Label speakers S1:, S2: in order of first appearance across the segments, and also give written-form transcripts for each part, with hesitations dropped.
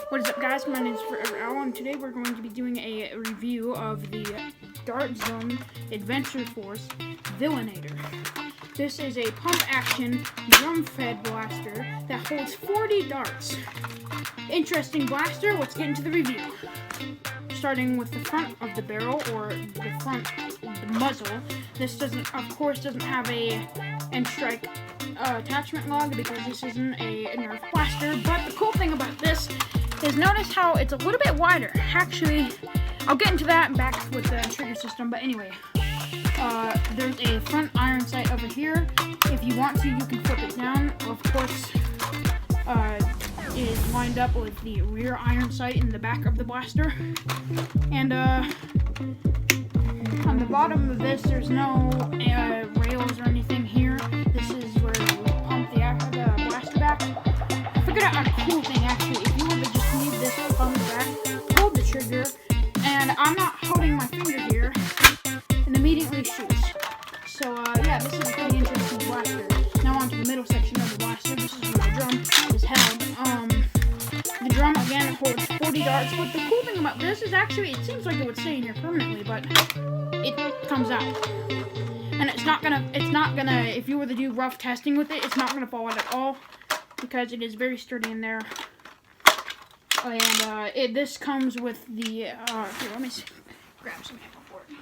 S1: What is up, guys? My name is Forever Owl, and today we're going to be doing a review of the Dart Zone Adventure Force Villaninator. This is a pump-action, drum-fed blaster that holds 40 darts. Interesting blaster. Let's get into the review. Starting with the front of the barrel, or the front of the muzzle. This doesn't have a end strike attachment log because this isn't a Nerf blaster. But the cool thing about this is notice how it's a little bit wider. Actually, I'll get into that back with the trigger system. But anyway, there's a front iron sight over here. If you want to, you can flip it down. Of course, it is lined up with the rear iron sight in the back of the blaster. And on the bottom of this, there's no rails or anything here. This is where you pump the blaster back. I figured out a cool thing actually. If you were to just leave this pump back, hold the trigger, and I'm not holding my finger here, and immediately shoots. So yeah, this is a pretty interesting blaster. Now on to the middle section of the blaster. This is where the drum is held. The drum again holds 40 darts, but the cool thing about this is actually it seems like it would stay in here permanently, but it comes out. And it's not gonna, if you were to do rough testing with it, it's not gonna fall out at all because it is very sturdy in there. And this comes with the, here, let me grab some ammo for it.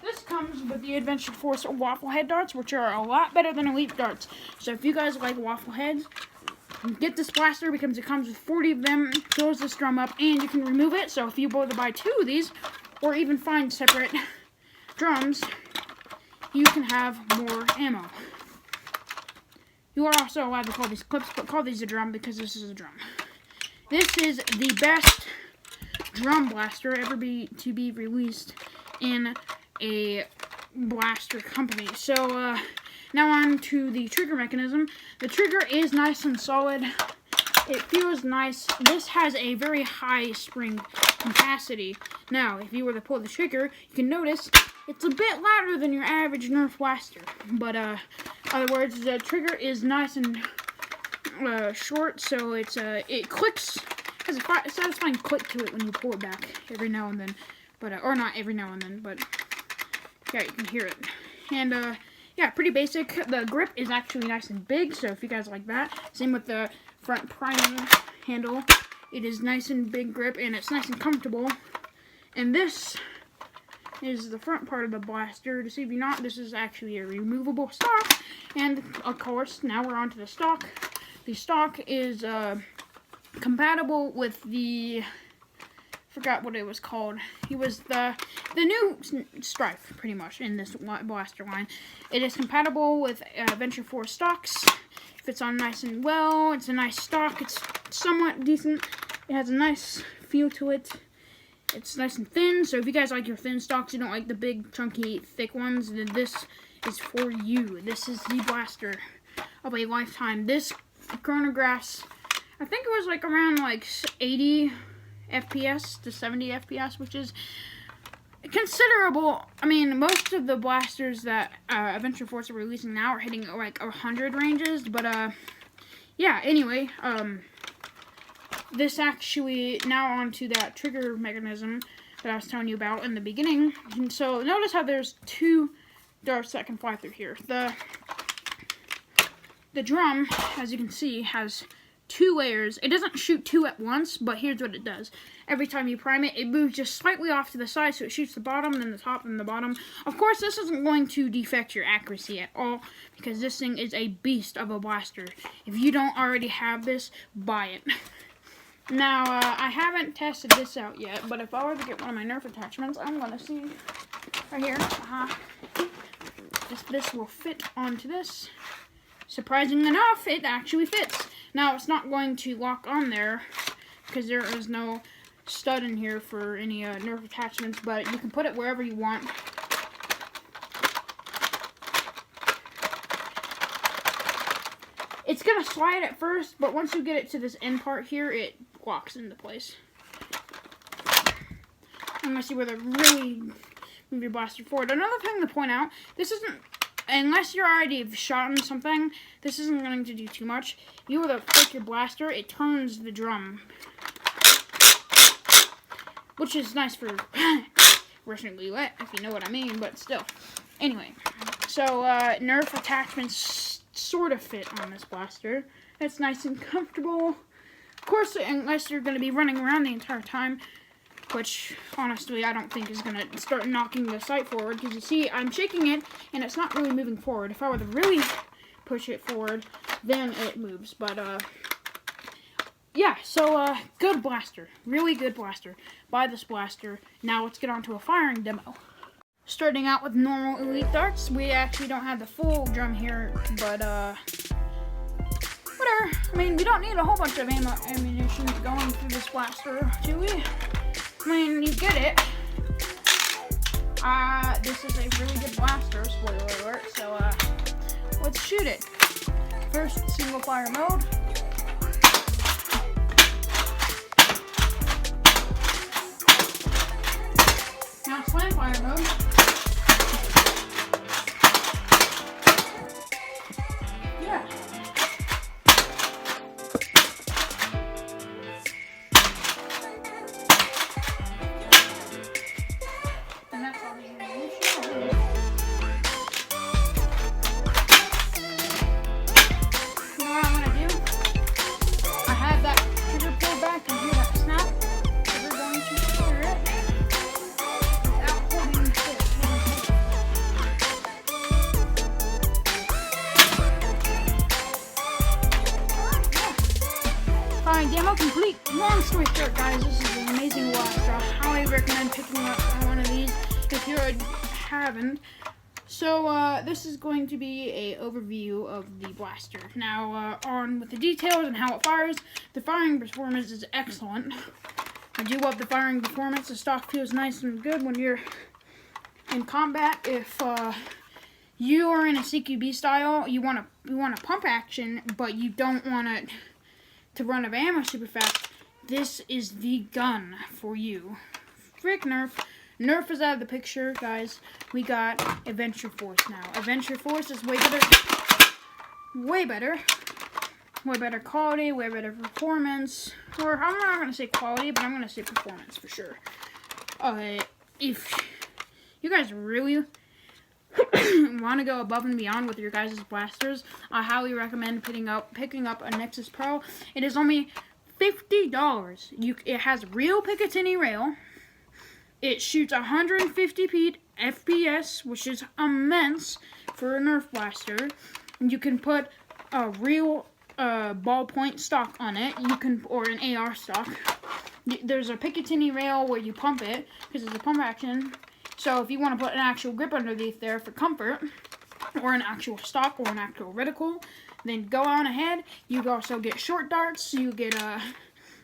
S1: This comes with the Adventure Force waffle head darts, which are a lot better than Elite darts. So if you guys like waffle heads, get this blaster because it comes with 40 of them, fills this drum up, and you can remove it. So if you were to buy 2 of these, or even find separate drums, you can have more ammo. You are also allowed to call these clips, but call these a drum because this is a drum. This is the best drum blaster ever to be released in a blaster company. So now on to the trigger mechanism. The trigger is nice and solid. It feels nice. This has a very high spring capacity. Now, if you were to pull the trigger, you can notice it's a bit louder than your average Nerf blaster. But in other words, the trigger is nice and short, so it clicks. Has a satisfying click to it when you pull it back every now and then. But or not every now and then, but yeah, you can hear it. And yeah, pretty basic. The grip is actually nice and big, so if you guys like that. Same with the front priming handle. It is nice and big grip, and it's nice and comfortable. And this is the front part of the blaster. Deceive you not, this is actually a removable stock. And of course, now we're on to the stock. The stock is compatible with the, forgot what it was called. It was the new Strife, pretty much, in this blaster line. It is compatible with Adventure Force stocks. Fits on nice and well. It's a nice stock. It's somewhat decent. It has a nice feel to it. It's nice and thin, so if you guys like your thin stocks, you don't like the big, chunky, thick ones, then this is for you. This is the blaster of a lifetime. This chronographs, I think it was like around like 80 FPS to 70 FPS, which is considerable. I mean, most of the blasters that Adventure Force are releasing now are hitting like 100 ranges, but yeah, anyway, this actually, now onto that trigger mechanism that I was telling you about in the beginning. And so notice how there's 2 darts that can fly through here. The drum, as you can see, has 2 layers. It doesn't shoot 2 at once, but here's what it does. Every time you prime it, it moves just slightly off to the side, so it shoots the bottom, then the top, and the bottom. Of course, this isn't going to defect your accuracy at all, because this thing is a beast of a blaster. If you don't already have this, buy it. Now, I haven't tested this out yet, but if I were to get one of my Nerf attachments, I'm going to see right here. This will fit onto this. Surprisingly enough, it actually fits. Now, it's not going to lock on there because there is no stud in here for any Nerf attachments, but you can put it wherever you want. It's going to slide at first, but once you get it to this end part here, it locks into place. Unless you were to really move your blaster forward. Another thing to point out, this isn't, unless you're already shot on something, this isn't going to do too much. You were to flick your blaster, it turns the drum which is nice for recently lit, if you know what I mean, but still. Anyway, so Nerf attachments sort of fit on this blaster. It's nice and comfortable. Of course, unless you're going to be running around the entire time, which, honestly, I don't think is going to start knocking the sight forward, because you see, I'm shaking it, and it's not really moving forward. If I were to really push it forward, then it moves, but, yeah, so, good blaster. Really good blaster. Buy this blaster. Now let's get on to a firing demo. Starting out with normal elite darts. We actually don't have the full drum here, but, whatever. I mean, we don't need a whole bunch of ammunition going through this blaster, do we? I mean, you get it. This is a really good blaster, spoiler alert, so, let's shoot it. First, single fire mode. Now slam fire mode. Yeah. And that's all the ammunition. You know what I'm gonna do? I have that trigger pulled back and hear that snap. So we're going to fire it. Fine, demo complete. Long story short, guys, this is an amazing blaster. I highly recommend picking up one of these if you haven't. So, this is going to be a overview of the blaster. Now, on with the details and how it fires. The firing performance is excellent. I do love the firing performance. The stock feels nice and good when you're in combat. If you are in a CQB style, you want a pump action, but you don't want it to run out of ammo super fast, this is the gun for you. Frick Nerf. Nerf is out of the picture, guys. We got Adventure Force now. Adventure Force is way better. Way better. Way better quality, way better performance. Or, I'm not going to say quality, but I'm going to say performance for sure. If you guys really want to go above and beyond with your guys' blasters, I highly recommend picking up a Nexus Pro. It is only $50. It has real Picatinny rail. It shoots 150 FPS, which is immense for a Nerf blaster. And you can put a real ballpoint stock on it. Or an AR stock. There's a Picatinny rail where you pump it because it's a pump action. So if you want to put an actual grip underneath there for comfort, or an actual stock, or an actual reticle, then go on ahead. You also get short darts. You get a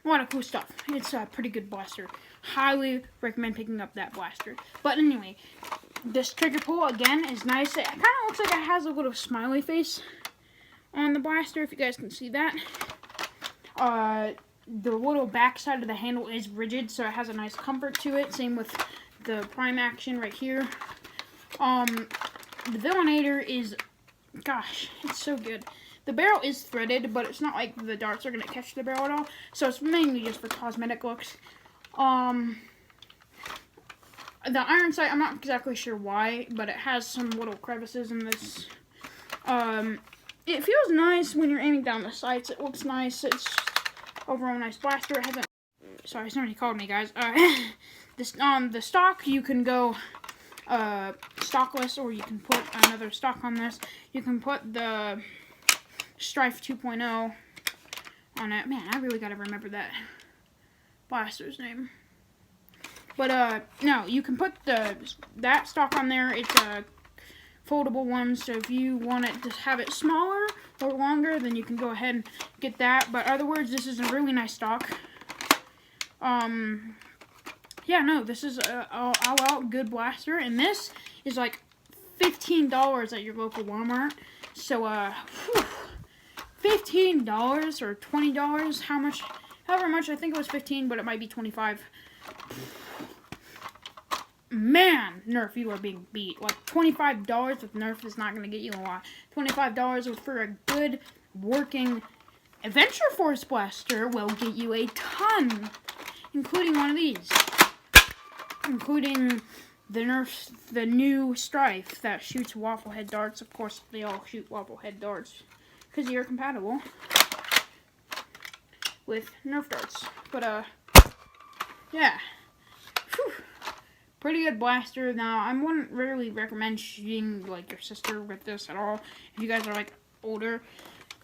S1: lot of cool stuff. It's a pretty good blaster. Highly recommend picking up that blaster. But anyway, this trigger pull again is nice. It kind of looks like it has a little smiley face on the blaster, if you guys can see that. The little back side of the handle is rigid, so it has a nice comfort to it. Same with the prime action right here. The Villanator is, gosh, it's so good. The barrel is threaded, but it's not like the darts are going to catch the barrel at all. So it's mainly just for cosmetic looks. The iron sight, I'm not exactly sure why, but it has some little crevices in this. It feels nice when you're aiming down the sights. It looks nice. It's overall a nice blaster. It hasn't. Sorry, somebody called me, guys. The stock, you can go stockless, or you can put another stock on this. You can put the Strife 2.0 on it. Man, I really gotta remember that blaster's name. But no, you can put that stock on there. It's a foldable one, so if you want it to have it smaller or longer, then you can go ahead and get that. But other words, this is a really nice stock. Yeah, no, this is a all-out good blaster, and this is like $15 at your local Walmart. So, $15 or $20, however much, I think it was 15, but it might be 25. Man, Nerf, you are being beat. Like, $25 with Nerf is not going to get you a lot. $25 for a good, working Adventure Force blaster will get you a ton, including one of these. including the new Strife that shoots waffle head darts. Of course, they all shoot waffle head darts because you're compatible with Nerf darts. But yeah, whew. Pretty good blaster. Now, I wouldn't really recommend shooting like your sister with this at all. If you guys are like older,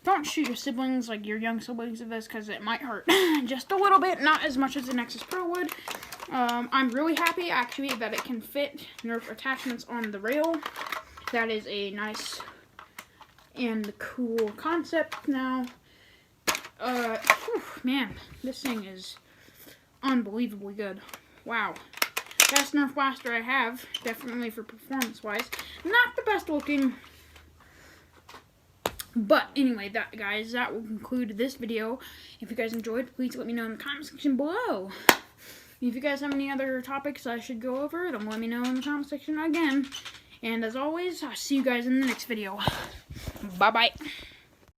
S1: don't shoot your siblings, like your young siblings, with this because it might hurt just a little bit. Not as much as the Nexus Pro would. I'm really happy actually that it can fit Nerf attachments on the rail. That is a nice and cool concept. Now, whew, man, this thing is unbelievably good. Wow. Best Nerf blaster I have, definitely for performance-wise. Not the best looking. But anyway, guys, that will conclude this video. If you guys enjoyed, please let me know in the comment section below. If you guys have any other topics I should go over, then let me know in the comment section again. And as always, I'll see you guys in the next video. Bye-bye.